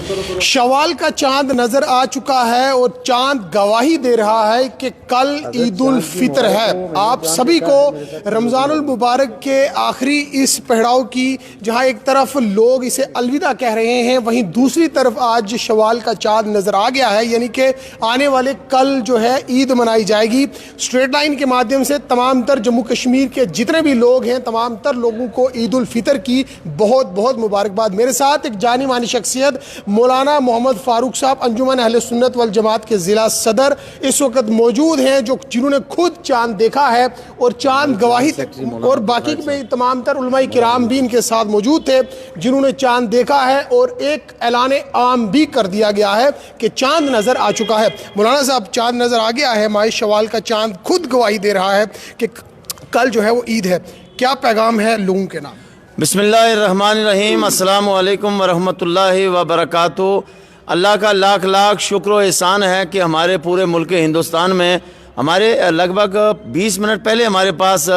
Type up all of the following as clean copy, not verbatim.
शवाल का चांद नजर आ चुका है और चांद गवाही दे रहा है कि कल ईद उल फितर है। आप सभी को रमज़ानुल मुबारक के आखिरी इस पहराव की, जहां एक तरफ लोग इसे अलविदा कह रहे हैं, वहीं दूसरी तरफ आज शवाल का चांद नजर आ गया है। यानी कि आने वाले कल जो है ईद मनाई जाएगी। स्ट्रेट लाइन के माध्यम से तमाम तर जम्मू कश्मीर के जितने भी लोग हैं, तमाम तर लोगों को ईद उल फितर की बहुत बहुत मुबारकबाद। मेरे साथ एक जानी मानी शख्सियत मौलाना मोहम्मद फारूक साहब, अंजुमन अहले सुन्नत वल जमात के ज़िला सदर, इस वक्त मौजूद हैं, जिन्होंने खुद चांद देखा है और चांद गवाही, और बाकी में तमाम तर उलमाए किराम भी इनके साथ मौजूद थे जिन्होंने चांद देखा है और एक ऐलान आम भी कर दिया गया है कि चांद नज़र आ चुका है। मौलाना साहब, चांद नज़र आ गया है, माह शवाल का चांद खुद गवाही दे रहा है कि कल जो है वो ईद है। क्या पैगाम है लोगों के नाम? बिस्मिल्लाहिर्रहमानिर्रहीम, अस्सलाम वालेकुम वरहमतुल्लाहि वबरकातुहू। अल्लाह का लाख लाख शुक्र व एहसान है कि हमारे पूरे मुल्क हिंदुस्तान में हमारे लगभग 20 मिनट पहले हमारे पास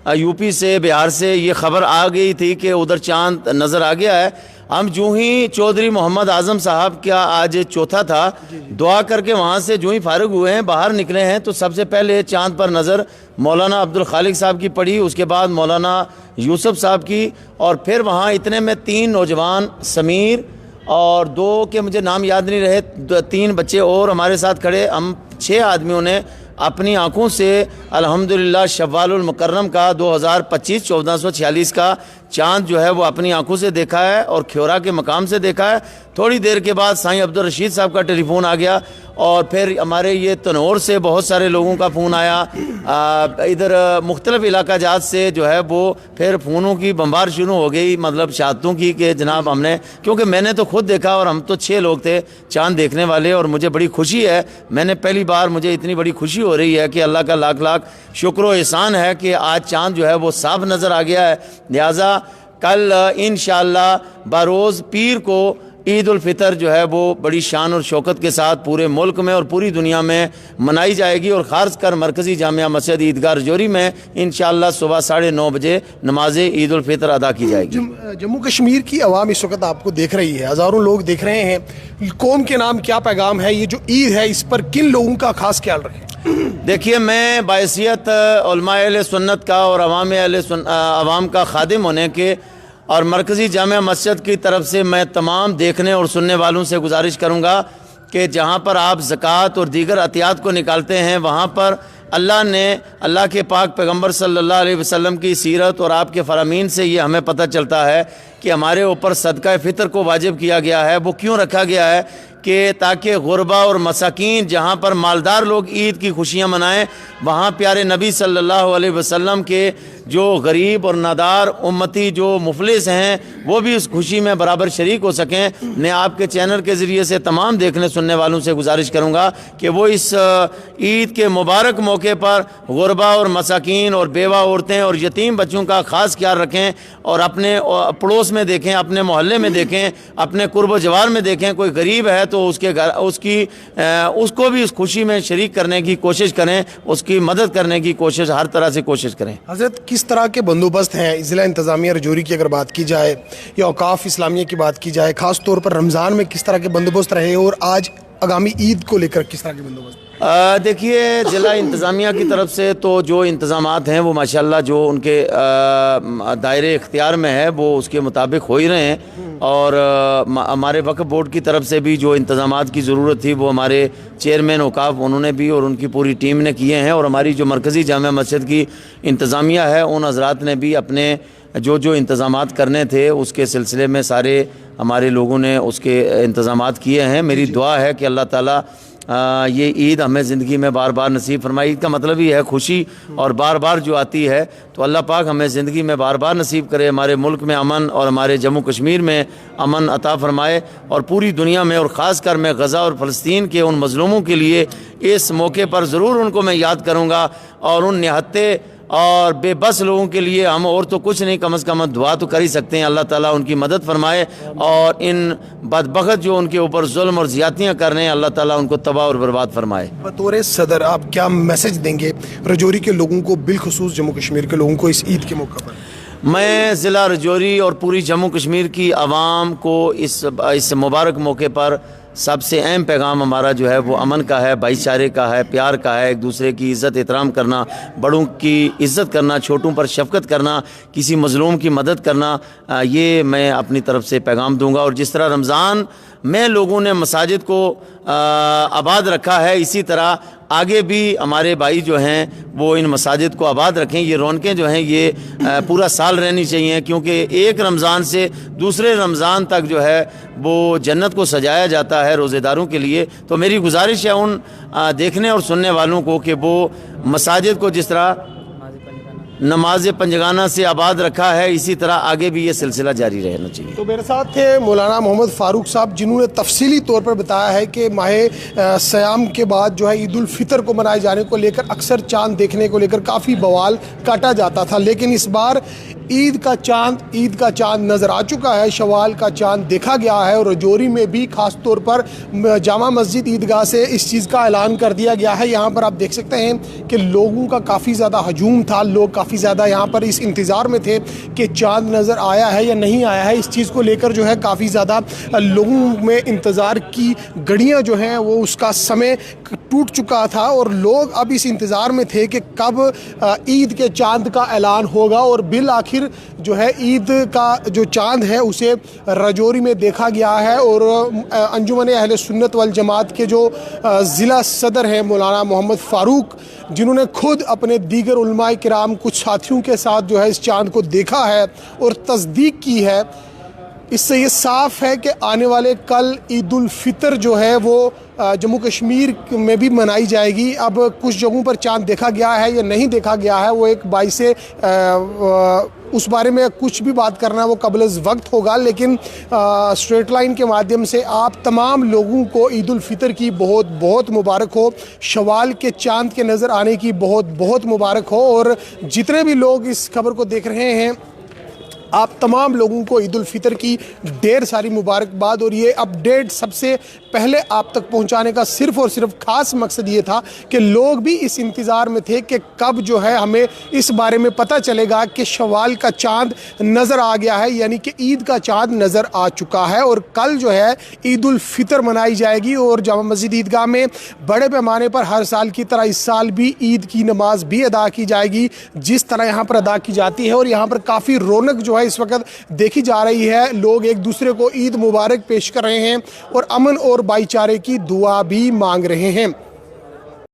यूपी से, बिहार से ये ख़बर आ गई थी कि उधर चांद नज़र आ गया है। हम जो ही चौधरी मोहम्मद आज़म साहब का आज चौथा था, दुआ करके वहाँ से जो ही फारिग हुए हैं, बाहर निकले हैं, तो सबसे पहले चांद पर नज़र मौलाना अब्दुल खालिक साहब की पड़ी, उसके बाद मौलाना यूसुफ साहब की, और फिर वहाँ इतने में 3 नौजवान, समीर और 2 के मुझे नाम याद नहीं रहे, 3 बच्चे और हमारे साथ खड़े, हम 6 आदमियों ने अपनी आँखों से अल्हम्दुलिल्लाह शव्वालुल मुकर्रम का 2025 1446 का चांद जो है वो अपनी आंखों से देखा है और ख्योरा के मकाम से देखा है। थोड़ी देर के बाद साईं अब्दुल रशीद साहब का टेलीफोन आ गया और फिर हमारे ये तनौर से बहुत सारे लोगों का फ़ोन आया, इधर मुख्तलिफ इलाका जात से जो है वो फिर फ़ोनों की बम्बार शुरू हो गई, मतलब शहादतों की, कि जनाब हमने, क्योंकि मैंने तो खुद देखा और हम तो 6 लोग थे चांद देखने वाले, और मुझे बड़ी खुशी है, मैंने पहली बार, मुझे इतनी बड़ी खुशी हो रही है कि अल्लाह का लाख लाख शुक्र व एहसान है कि आज चांद जो है वो साफ नज़र आ गया है। लिहाजा कल इंशाअल्लाह बरोज़ पीर को ईद उल फितर जो है वो बड़ी शान और शौकत के साथ पूरे मुल्क में और पूरी दुनिया में मनाई जाएगी, और ख़ास कर मरकज़ी जामिया मस्जिद ईदगाह रजौरी में इंशाअल्लाह सुबह 9:30 बजे नमाज ईद उल फितर अदा की जाएगी। जम्मू कश्मीर की आवाम इस वक्त आपको देख रही है, हज़ारों लोग देख रहे हैं, कौम के नाम क्या पैगाम है? ये जो ईद है, इस पर किन लोगों का खास ख्याल रखें? देखिए, मैं बायसियत उलमाए अहले सुन्नत का और अवाम का खादिम होने के और मरकज़ी जामिया मस्जिद की तरफ से मैं तमाम देखने और सुनने वालों से गुजारिश करूँगा कि जहाँ पर आप ज़कात और दीगर अतियात को निकालते हैं, वहाँ पर अल्लाह के पाक पैगम्बर सल्लल्लाहु अलैहि वसल्लम की सीरत और आपके फरामीन से ये हमें पता चलता है कि हमारे ऊपर सदका फ़ितर को वाजिब किया गया है। वो क्यों रखा गया है? कि ताकि गुरबा और मसाकीन, जहाँ पर मालदार लोग ईद की खुशियाँ मनाएं, वहाँ प्यारे नबी सल्लल्लाहु अलैहि वसल्लम के जो गरीब और नादार उम्मती जो मुफलिस हैं, वो भी उस खुशी में बराबर शरीक हो सकें। मैं आपके चैनल के ज़रिए से तमाम देखने सुनने वालों से गुजारिश करूँगा कि वो इस ईद के मुबारक मौके पर गुरबा और मसाकीन और बेवा औरतें और यतीम बच्चों का ख़ास ख्याल रखें, और अपने पड़ोस में देखें, अपने मोहल्ले में देखें, अपने कुर्ब जवार में देखें, कोई गरीब है तो उसके घर उसको भी उस खुशी में शरीक करने की कोशिश करें, उसकी मदद करने की कोशिश, हर तरह से कोशिश करें। हज़रत, किस तरह के बंदोबस्त हैं ज़िला इंतज़ामिया रजौरी की अगर बात की जाए या औकाफ़ इस्लामिया की बात की जाए, ख़ास तौर पर रमज़ान में किस तरह के बंदोबस्त रहे और आज आगामी ईद को लेकर किस तरह के बंदोबस्त? देखिए, ज़िला इंतज़ामिया की तरफ से तो जो इंतज़ामात हैं वो माशाल्लाह जो उनके दायरे इख्तियार में है वो उसके मुताबिक हो ही रहे हैं, और हमारे वक्फ बोर्ड की तरफ से भी जो इंतज़ामात की ज़रूरत थी वो हमारे चेयरमैन औकाफ उन्होंने भी और उनकी पूरी टीम ने किए हैं, और हमारी जो मरकज़ी जामिया मस्जिद की इंतज़ामिया है उन हज़रात ने भी अपने जो इंतज़ामात करने थे उसके सिलसिले में सारे हमारे लोगों ने उसके इंतज़ामात किए हैं। मेरी दुआ है कि अल्लाह ताला ये ईद हमें ज़िंदगी में बार बार नसीब फरमाए। ईद का मतलब ही है खुशी, और बार बार जो आती है तो अल्लाह पाक हमें ज़िंदगी में बार बार नसीब करे, हमारे मुल्क में अमन और हमारे जम्मू कश्मीर में अमन अता फरमाए, और पूरी दुनिया में, और ख़ास कर मैं गज़ा और फ़लस्तीन के उन मज़लूमों के लिए इस मौके पर ज़रूर उनको मैं याद करूँगा, और उन निहत्ते और बेबस लोगों के लिए हम और तो कुछ नहीं, कम से कम दुआ तो कर ही सकते हैं, अल्लाह ताला उनकी मदद फरमाए, और इन बदबख्त जो उनके ऊपर जुल्म और ज़्यादतियाँ कर रहे हैं, अल्लाह ताला उनको तबाह और बर्बाद फरमाए। बतौर सदर आप क्या मैसेज देंगे रजौरी के लोगों को, बिलखुसूस जम्मू कश्मीर के लोगों को, इस ईद के मौके पर? मैं ज़िला रजौरी और पूरी जम्मू कश्मीर की आवाम को इस मुबारक मौके पर सबसे अहम पैगाम हमारा जो है वो अमन का है, भाईचारे का है, प्यार का है, एक दूसरे की इज़्ज़त एहतराम करना, बड़ों की इज़्ज़त करना, छोटों पर शफ़क़त करना, किसी मज़लूम की मदद करना, ये मैं अपनी तरफ से पैगाम दूंगा। और जिस तरह रमज़ान में लोगों ने मसाजिद को आबाद रखा है, इसी तरह आगे भी हमारे भाई जो हैं वो इन मसाजिद को आबाद रखें। ये रौनकें जो हैं ये पूरा साल रहनी चाहिए, क्योंकि एक रमज़ान से दूसरे रमज़ान तक जो है वो जन्नत को सजाया जाता है रोज़ेदारों के लिए। तो मेरी गुजारिश है उन देखने और सुनने वालों को कि वो मसाजिद को जिस तरह नमाज पंजगाना से आबाद रखा है, इसी तरह आगे भी ये सिलसिला जारी रहना चाहिए। तो मेरे साथ थे मौलाना मोहम्मद फ़ारूक साहब, जिन्होंने तफसीली तौर पर बताया है कि माह सयाम के बाद जो है ईद उल फितर को मनाए जाने को लेकर अक्सर चाँद देखने को लेकर काफ़ी बवाल काटा जाता था, लेकिन इस बार ईद का चाँद नज़र आ चुका है। शवाल का चाँद देखा गया है और रजौरी में भी ख़ास तौर पर जामा मस्जिद ईदगाह से इस चीज़ का ऐलान कर दिया गया है। यहाँ पर आप देख सकते हैं कि लोगों का काफ़ी ज़्यादा हजूम था, लोग काफ़ी ज़्यादा यहाँ पर इस इंतज़ार में थे कि चाँद नज़र आया है या नहीं आया है। इस चीज़ को लेकर जो है काफ़ी ज़्यादा लोगों में इंतज़ार की घड़ियाँ जो हैं वो उसका समय टूट चुका था और लोग अब इस इंतज़ार में थे कि कब ईद के चाँद का ऐलान होगा। और बिल आखिर जो है ईद का जो चाँद है उसे रजौरी में देखा गया है। और अंजुमन अहले सुन्नत वल जमात के जो ज़िला सदर हैं मौलाना मोहम्मद फ़ारूक, जिन्होंने खुद अपने दीगर उलमाए किराम कुछ साथियों के साथ जो है इस चाँद को देखा है और तस्दीक की है, इससे ये साफ़ है कि आने वाले कल ईद उल फितर जो है वो जम्मू कश्मीर में भी मनाई जाएगी। अब कुछ जगहों पर चाँद देखा गया है या नहीं देखा गया है, वो एक बाई से उस बारे में कुछ भी बात करना वो कबल वक्त होगा, लेकिन स्ट्रेट लाइन के माध्यम से आप तमाम लोगों को ईद उल फितर की बहुत बहुत मुबारक हो, शवाल के चाँद के नज़र आने की बहुत बहुत मुबारक हो। और जितने भी लोग इस खबर को देख रहे हैं, आप तमाम लोगों को ईद उल फितर की ढेर सारी मुबारकबाद। और ये अपडेट सबसे पहले आप तक पहुंचाने का सिर्फ़ और सिर्फ ख़ास मकसद ये था कि लोग भी इस इंतज़ार में थे कि कब जो है हमें इस बारे में पता चलेगा कि शवाल का चाँद नज़र आ गया है, यानी कि ईद का चाँद नज़र आ चुका है। और कल जो है ईद उल फितर मनाई जाएगी और जामा मस्जिद ईदगाह में बड़े पैमाने पर हर साल की तरह इस साल भी ईद की नमाज भी अदा की जाएगी, जिस तरह यहाँ पर अदा की जाती है। और यहाँ पर काफ़ी रौनक जो है इस वक्त देखी जा रही है। लोग एक दूसरे को ईद मुबारक पेश कर रहे हैं और अमन और भाईचारे की दुआ भी मांग रहे हैं।